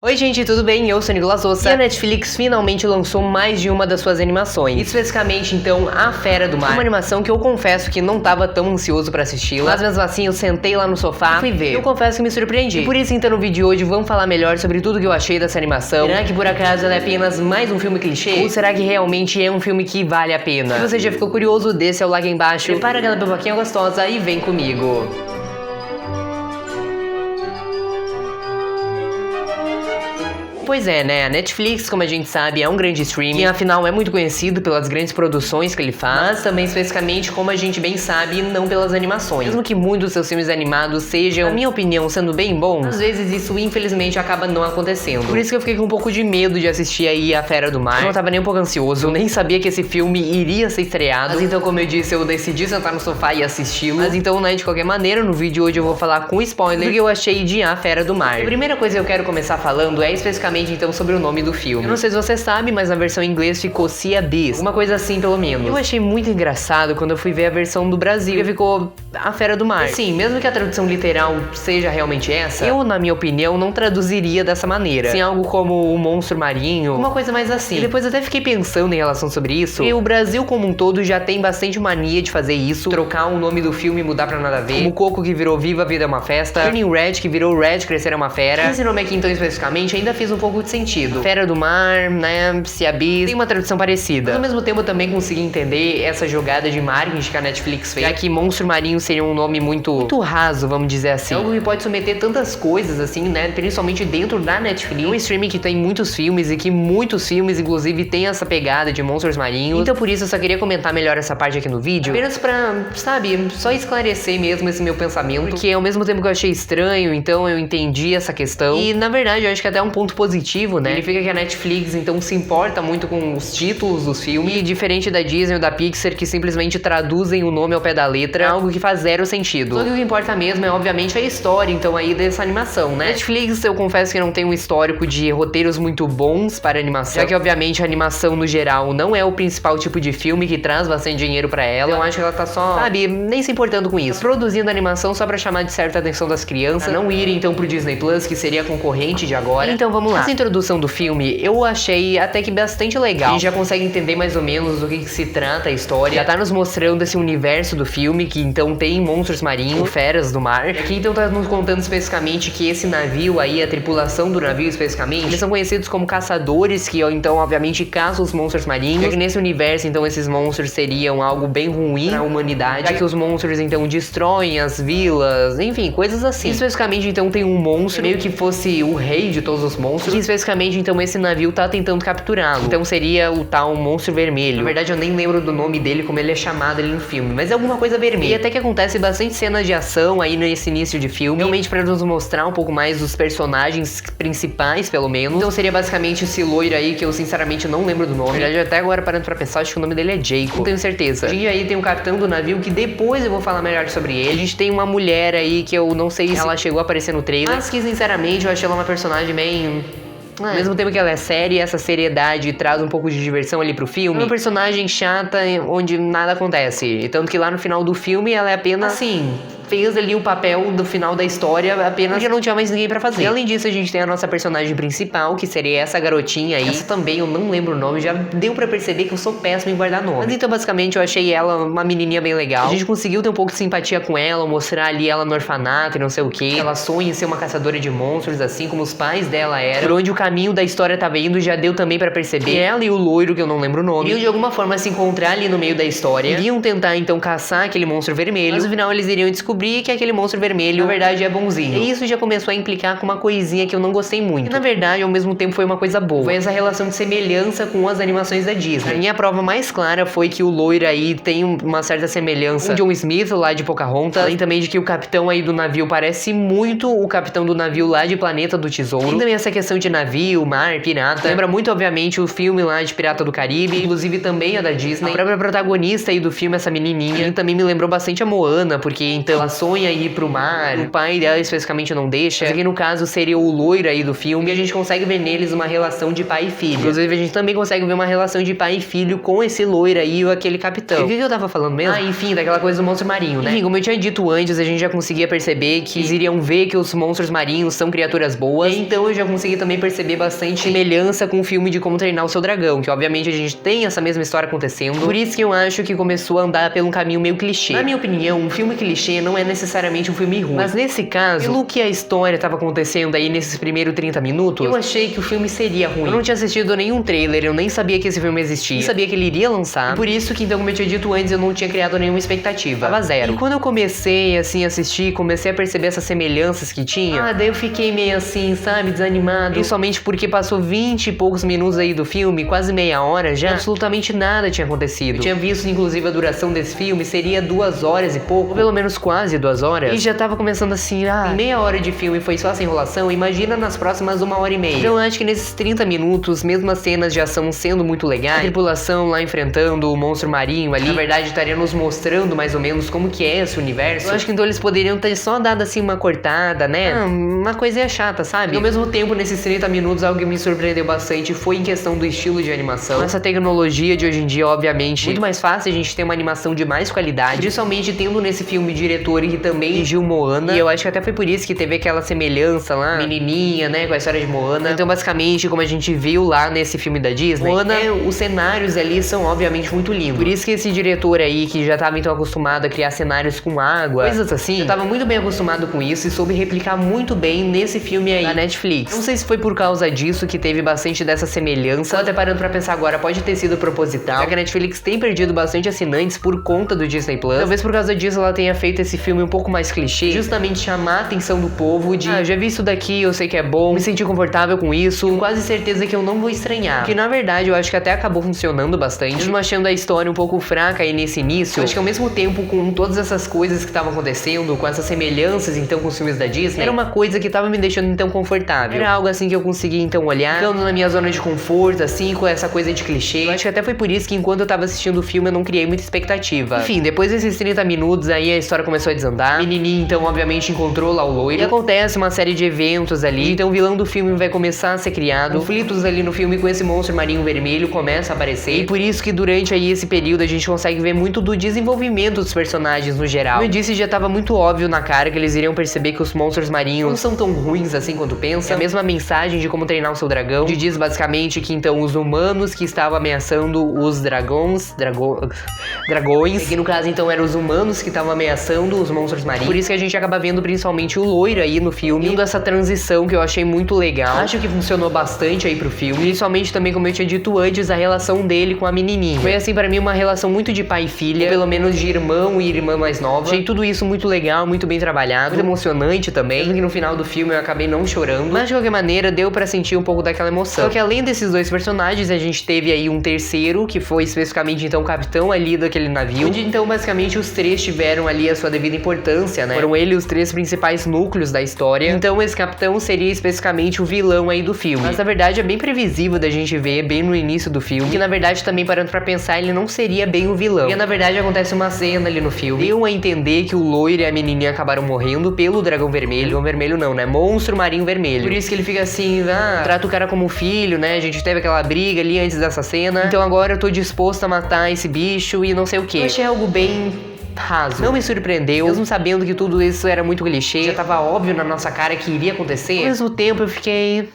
Oi gente, tudo bem? Eu sou Nicolas Ossa e a Netflix finalmente lançou mais de uma das suas animações. Especificamente, então, A Fera do Mar. Uma animação que eu confesso que não tava tão ansioso pra assisti-la, mas mesmo assim eu sentei lá no sofá e fui ver. Eu confesso que me surpreendi. E por isso, então, no vídeo de hoje vamos falar melhor sobre tudo que eu achei dessa animação. Será que por acaso ela é apenas mais um filme clichê? Ou será que realmente é um filme que vale a pena? Se você já ficou curioso, desce o like aí embaixo, prepara aquela pipoquinha gostosa e vem comigo. Pois é, né? A Netflix, como a gente sabe, é um grande streaming, e afinal é muito conhecido pelas grandes produções que ele faz, mas também especificamente, como a gente bem sabe, não pelas animações. Mesmo que muitos dos seus filmes animados sejam, na minha opinião, sendo bem bons, às vezes isso infelizmente acaba não acontecendo. Por isso que eu fiquei com um pouco de medo de assistir aí A Fera do Mar. Eu não tava nem um pouco ansioso, eu nem sabia que esse filme iria ser estreado, mas então, como eu disse, eu decidi sentar no sofá e assisti-lo. Mas então, né, de qualquer maneira, no vídeo de hoje eu vou falar com spoiler do que eu achei de A Fera do Mar. A primeira coisa que eu quero começar falando é especificamente então sobre o nome do filme. Eu não sei se você sabe, mas na versão em inglês ficou Sea Beast, uma coisa assim pelo menos. Eu achei muito engraçado quando eu fui ver a versão do Brasil, porque ficou A Fera do Mar. Sim, mesmo que a tradução literal seja realmente essa, eu, na minha opinião, não traduziria dessa maneira. Sim, algo como o monstro marinho, uma coisa mais assim. E depois até fiquei pensando em relação sobre isso, e o Brasil como um todo já tem bastante mania de fazer isso, trocar o nome do filme e mudar pra nada a ver. Como Coco, que virou Viva a Vida é uma Festa, Turning Red, que virou Red Crescer é uma Fera. Esse nome aqui então especificamente ainda fez um pouco de sentido. Fera do Mar, né, Sea Beast, tem uma tradução parecida. Mas ao mesmo tempo eu também consegui entender essa jogada de marketing que a Netflix fez, já que monstro marinho seria um nome muito raso, vamos dizer assim. É algo que pode submeter tantas coisas assim, né, principalmente dentro da Netflix. Um streaming que tem muitos filmes e que muitos filmes, inclusive, tem essa pegada de monstros marinhos. Então por isso eu só queria comentar melhor essa parte aqui no vídeo, apenas pra, sabe, só esclarecer mesmo esse meu pensamento, porque ao mesmo tempo que eu achei estranho, então eu entendi essa questão. E na verdade eu acho que até é um ponto positivo, né? Significa que a Netflix então se importa muito com os títulos dos filmes, e diferente da Disney ou da Pixar, que simplesmente traduzem o nome ao pé da letra, é algo que faz zero sentido. Só que o que importa mesmo é obviamente a história então aí dessa animação, né? Netflix, eu confesso que não tem um histórico de roteiros muito bons para animação, já que obviamente a animação no geral não é o principal tipo de filme que traz bastante dinheiro pra ela. Eu acho que ela tá só, sabe, nem se importando com isso, produzindo animação só pra chamar de certa atenção das crianças, não ir então pro Disney Plus, que seria a concorrente de agora. Então vamos lá. Essa introdução do filme eu achei até que bastante legal. A gente já consegue entender mais ou menos do que se trata a história. Já tá nos mostrando esse universo do filme, que então tem monstros marinhos, feras do mar. E aqui então tá nos contando especificamente que esse navio aí, a tripulação do navio especificamente, eles são conhecidos como caçadores, que então obviamente caçam os monstros marinhos. E nesse universo então esses monstros seriam algo bem ruim pra humanidade, já que os monstros então destroem as vilas, enfim, coisas assim. E especificamente então tem um monstro, meio que fosse o rei de todos os monstros, e especificamente então esse navio tá tentando capturá-lo. Então seria o tal monstro vermelho. Na verdade eu nem lembro do nome dele, como ele é chamado ali no filme, mas é alguma coisa vermelha. E até que acontece bastante cenas de ação aí nesse início de filme, realmente pra nos mostrar um pouco mais dos personagens principais, pelo menos. Então seria basicamente esse loiro aí, que eu sinceramente não lembro do nome. Na verdade, até agora parando pra pensar, acho que o nome dele é Jacob, não tenho certeza. A gente aí tem o capitão do navio, que depois eu vou falar melhor sobre ele. A gente tem uma mulher aí, que eu não sei se ela chegou a aparecer no trailer, mas que sinceramente eu achei ela uma personagem bem... Ao mesmo tempo que ela é séria, essa seriedade traz um pouco de diversão ali pro filme. É uma personagem chata, onde nada acontece. E tanto que lá no final do filme ela é apenas assim... fez ali o papel do final da história apenas porque não tinha mais ninguém pra fazer. E além disso, a gente tem a nossa personagem principal, que seria essa garotinha aí. Essa também eu não lembro o nome, já deu pra perceber que eu sou péssimo em guardar nome. Mas então, basicamente, eu achei ela uma menininha bem legal. A gente conseguiu ter um pouco de simpatia com ela, mostrar ali ela no orfanato e não sei o que. Ela sonha em ser uma caçadora de monstros, assim como os pais dela eram. Por onde o caminho da história tava indo, já deu também pra perceber. E ela e o loiro, que eu não lembro o nome, iriam de alguma forma se encontrar ali no meio da história. Iriam tentar, então, caçar aquele monstro vermelho. Mas no final eles iriam descobrir que aquele monstro vermelho, na verdade, é bonzinho. E isso já começou a implicar com uma coisinha que eu não gostei muito. E na verdade, ao mesmo tempo, foi uma coisa boa. Foi essa relação de semelhança com as animações da Disney. A minha prova mais clara foi que o loiro aí tem uma certa semelhança com John Smith lá de Pocahontas. Além também de que o capitão aí do navio parece muito o capitão do navio lá de Planeta do Tesouro. E também essa questão de navio, mar, pirata. Lembra muito, obviamente, o filme lá de Pirata do Caribe. Inclusive também a da Disney. A própria protagonista aí do filme, essa menininha, também me lembrou bastante a Moana, porque então ela sonha ir pro mar, o pai dela especificamente não deixa. Mas aqui no caso seria o loiro aí do filme, e a gente consegue ver neles uma relação de pai e filho. Inclusive a gente também consegue ver uma relação de pai e filho com esse loiro aí, ou aquele capitão. E o que eu tava falando mesmo? Ah, enfim, daquela coisa do monstro marinho, né? Enfim, como eu tinha dito antes, a gente já conseguia perceber que eles iriam ver que os monstros marinhos são criaturas boas. E então eu já consegui também perceber bastante semelhança com o filme de Como Treinar o Seu Dragão, que obviamente a gente tem essa mesma história acontecendo. Por isso que eu acho que começou a andar pelo um caminho meio clichê. Na minha opinião, um filme clichê não é necessariamente um filme ruim. Mas nesse caso, pelo que a história tava acontecendo aí nesses primeiros 30 minutos, eu achei que o filme seria ruim. Eu não tinha assistido nenhum trailer, eu nem sabia que esse filme existia, eu sabia que ele iria lançar. E por isso que então, como eu tinha dito antes, eu não tinha criado nenhuma expectativa. Tava zero. E quando eu comecei assim a assistir, comecei a perceber essas semelhanças que tinha, daí eu fiquei meio assim, sabe, desanimado. Principalmente porque passou 20 e poucos minutos aí do filme, quase meia hora já, absolutamente nada tinha acontecido. Eu tinha visto, inclusive, a duração desse filme seria 2 horas e pouco, ou pelo menos quase 2 horas. E já tava começando assim, meia hora de filme foi só essa enrolação, imagina nas próximas 1h30. Então eu acho que nesses 30 minutos, mesmo as cenas de ação sendo muito legais, a tripulação lá enfrentando o monstro marinho ali, na verdade estaria nos mostrando mais ou menos como que é esse universo. Eu acho que então eles poderiam ter só dado assim uma cortada, né? Uma coisinha chata, sabe? E ao mesmo tempo, nesses 30 minutos, algo que me surpreendeu bastante foi em questão do estilo de animação. Essa tecnologia de hoje em dia, obviamente, muito mais fácil a gente ter uma animação de mais qualidade, principalmente tendo nesse filme diretor que também dirigiu Moana. E eu acho que até foi por isso que teve aquela semelhança lá, menininha, né, com a história de Moana. Então, basicamente, como a gente viu lá nesse filme da Disney, Moana, os cenários ali são obviamente muito lindos. Por isso que esse diretor aí, que já tava então acostumado a criar cenários com água, coisas assim, já tava muito bem acostumado com isso e soube replicar muito bem nesse filme aí da Netflix. Não sei se foi por causa disso que teve bastante dessa semelhança, ou até parando pra pensar agora, pode ter sido proposital, já que a Netflix tem perdido bastante assinantes por conta do Disney Plus. Talvez por causa disso ela tenha feito esse filme um pouco mais clichê, justamente chamar a atenção do povo de eu já vi isso daqui, eu sei que é bom, me senti confortável com isso, tenho quase certeza que eu não vou estranhar. Que na verdade eu acho que até acabou funcionando bastante, mesmo achando a história um pouco fraca aí nesse início. Eu acho que ao mesmo tempo, com todas essas coisas que estavam acontecendo, com essas semelhanças então com os filmes da Disney, era uma coisa que tava me deixando então confortável. Era algo assim que eu conseguia então olhar, ficando na minha zona de conforto, assim, com essa coisa de clichê. Eu acho que até foi por isso que enquanto eu tava assistindo o filme eu não criei muita expectativa. Enfim, depois desses 30 minutos aí a história começou a desandar. A menininha então obviamente encontrou lá o loiro. E acontece uma série de eventos ali. Então o vilão do filme vai começar a ser criado. Conflitos ali no filme com esse monstro marinho vermelho começa a aparecer. E por isso que durante aí esse período a gente consegue ver muito do desenvolvimento dos personagens no geral. Como eu disse, já tava muito óbvio na cara que eles iriam perceber que os monstros marinhos não são tão ruins assim quanto pensa. É a mesma mensagem de Como Treinar o Seu Dragão, que diz basicamente que então os humanos que estavam ameaçando os dragões, que no caso então eram os humanos que estavam ameaçando os monstros marinhos. Por isso que a gente acaba vendo principalmente o loiro aí no filme, indo essa transição que eu achei muito legal. Acho que funcionou bastante aí pro filme, principalmente também, como eu tinha dito antes, a relação dele com a menininha. Foi assim pra mim uma relação muito de pai e filha, ou pelo menos de irmão e irmã mais nova. Achei tudo isso muito legal, muito bem trabalhado, muito emocionante também, mesmo que no final do filme eu acabei não chorando, mas de qualquer maneira deu pra sentir um pouco daquela emoção. Só que além desses dois personagens, a gente teve aí um terceiro, que foi especificamente então o capitão ali daquele navio, onde então basicamente os três tiveram ali a sua devida importância, né? Foram eles os três principais núcleos da história. Então esse capitão seria especificamente o vilão aí do filme. Mas na verdade é bem previsível da gente ver bem no início do filme, que na verdade também parando pra pensar, ele não seria bem o vilão. Porque na verdade acontece uma cena ali no filme, deu a entender que o loiro e a menininha acabaram morrendo pelo dragão vermelho. Dragão vermelho não, né? Monstro marinho vermelho. Por isso que ele fica assim, trata o cara como filho, né? A gente teve aquela briga ali antes dessa cena, então agora eu tô disposto a matar esse bicho e não sei o que. Eu achei algo bem raso. Não me surpreendeu, mesmo sabendo que tudo isso era muito clichê, já tava óbvio na nossa cara que iria acontecer. Ao mesmo tempo eu fiquei,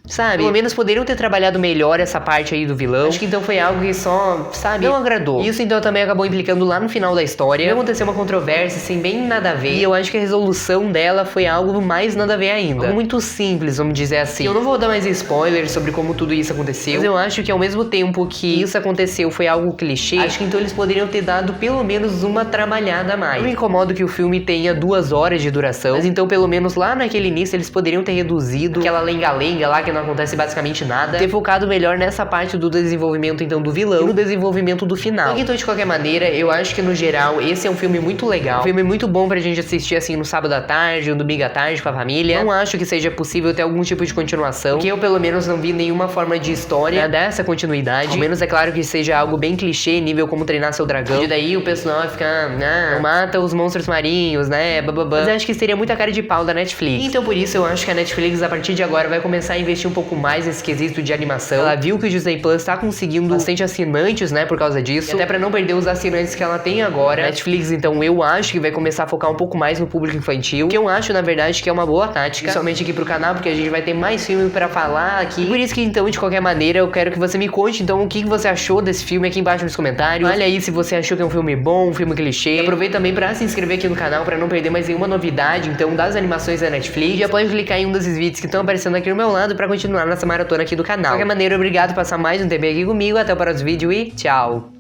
sabe? Pelo menos poderiam ter trabalhado melhor essa parte aí do vilão. Acho que então foi algo que só, sabe, não agradou. Isso então também acabou implicando lá no final da história. E aconteceu uma controvérsia, assim, bem nada a ver. E eu acho que a resolução dela foi algo mais nada a ver ainda. Algo muito simples, vamos dizer assim. Eu não vou dar mais spoilers sobre como tudo isso aconteceu, mas eu acho que ao mesmo tempo que isso aconteceu foi algo clichê, acho que então eles poderiam ter dado pelo menos uma trabalhada a mais. Não me incomodo que o filme tenha 2 horas de duração, mas então pelo menos lá naquele início eles poderiam ter reduzido aquela lenga-lenga lá que não acontece basicamente nada, ter focado melhor nessa parte do desenvolvimento então do vilão e no desenvolvimento do final. Então, de qualquer maneira, eu acho que no geral esse é um filme muito legal, um filme muito bom pra gente assistir assim no sábado à tarde, no domingo à tarde com a família. Não acho que seja possível ter algum tipo de continuação, porque eu pelo menos não vi nenhuma forma de história dessa continuidade. Ao menos é claro que seja algo bem clichê, nível Como Treinar Seu Dragão. E daí o pessoal vai ficar, não mata os monstros marinhos, né, bababá. Mas eu acho que seria muita cara de pau da Netflix. Então por isso eu acho que a Netflix a partir de agora vai começar a investir um pouco mais nesse quesito de animação. Ela viu que o Disney Plus tá conseguindo bastante assinantes, né, por causa disso. E até pra não perder os assinantes que ela tem agora, a Netflix, então, eu acho que vai começar a focar um pouco mais no público infantil, que eu acho, na verdade, que é uma boa tática, principalmente aqui pro canal, porque a gente vai ter mais filme pra falar aqui. Por isso que, então, de qualquer maneira, eu quero que você me conte, então, o que você achou desse filme aqui embaixo nos comentários. Olha aí se você achou que é um filme bom, um filme clichê. E aproveita também pra se inscrever aqui no canal pra não perder mais nenhuma novidade, então, das animações da Netflix. E já pode clicar em um desses vídeos que estão aparecendo aqui no meu lado pra continuar nessa maratona aqui do canal. De qualquer maneira, obrigado por passar mais um tempo aqui comigo. Até o próximo vídeo e tchau!